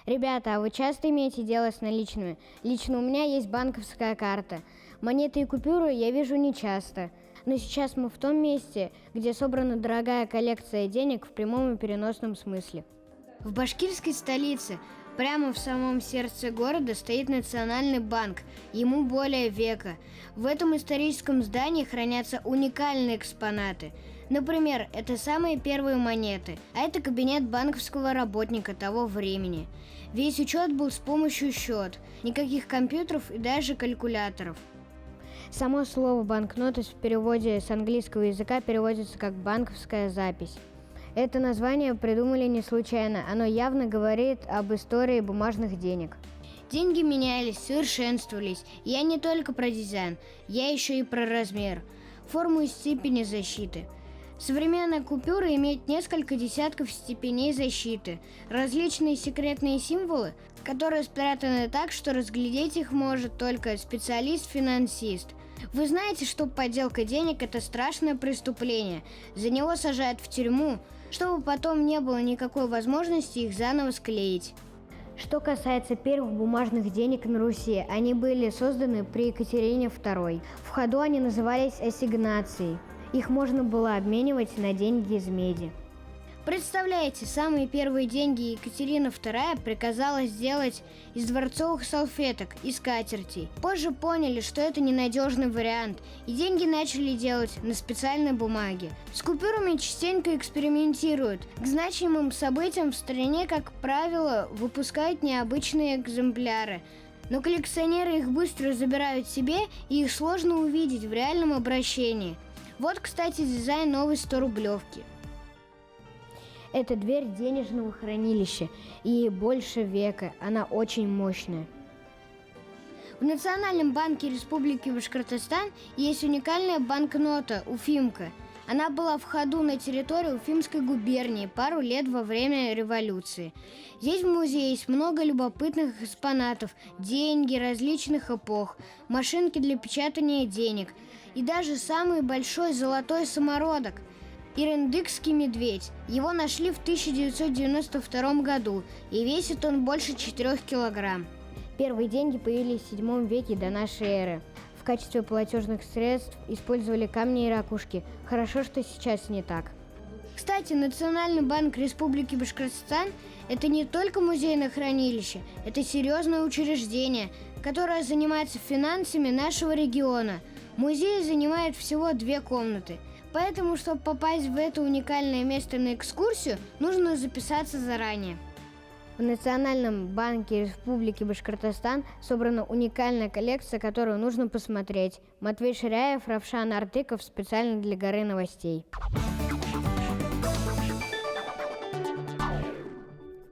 Ребята, а вы часто имеете дело с наличными? Лично у меня есть банковская карта. Монеты и купюры я вижу нечасто. Но сейчас мы в том месте, где собрана дорогая коллекция денег в прямом и переносном смысле. В башкирской столице, прямо в самом сердце города, стоит Национальный банк. Ему более века. В этом историческом здании хранятся уникальные экспонаты. Например, это самые первые монеты, а это кабинет банковского работника того времени. Весь учет был с помощью счет, никаких компьютеров и даже калькуляторов. Само слово «банкноты» в переводе с английского языка переводится как «банковская запись». Это название придумали не случайно, оно явно говорит об истории бумажных денег. Деньги менялись, совершенствовались. Я не только про дизайн, я еще и про размер, форму и степени защиты. Современная купюра имеет несколько десятков степеней защиты, различные секретные символы, которые спрятаны так, что разглядеть их может только специалист-финансист. Вы знаете, что подделка денег – это страшное преступление. За него сажают в тюрьму, чтобы потом не было никакой возможности их заново склеить. Что касается первых бумажных денег на Руси, они были созданы при Екатерине II. В ходу они назывались ассигнацией. Их можно было обменивать на деньги из меди. Представляете, самые первые деньги Екатерина II приказала сделать из дворцовых салфеток и скатертей. Позже поняли, что это ненадежный вариант, и деньги начали делать на специальной бумаге. С купюрами частенько экспериментируют. К значимым событиям в стране, как правило, выпускают необычные экземпляры. Но коллекционеры их быстро забирают себе, и их сложно увидеть в реальном обращении. Вот, кстати, дизайн новой 100-рублевки. Это дверь денежного хранилища, и больше века, она очень мощная. В Национальном банке Республики Башкортостан есть уникальная банкнота «Уфимка». Она была в ходу на территории Уфимской губернии пару лет во время революции. Здесь в музее есть много любопытных экспонатов, деньги различных эпох, машинки для печатания денег и даже самый большой золотой самородок – Ирендыкский медведь. Его нашли в 1992 году, и весит он больше 4 килограмм. Первые деньги появились в VII веке до нашей эры. В качестве платежных средств использовали камни и ракушки. Хорошо, что сейчас не так. Кстати, Национальный банк Республики Башкортостан – это не только музейное хранилище, это серьезное учреждение, которое занимается финансами нашего региона. Музей занимает всего 2 комнаты. Поэтому, чтобы попасть в это уникальное место на экскурсию, нужно записаться заранее. В Национальном банке Республики Башкортостан собрана уникальная коллекция, которую нужно посмотреть. Матвей Ширяев, Равшан Артыков специально для Горы новостей.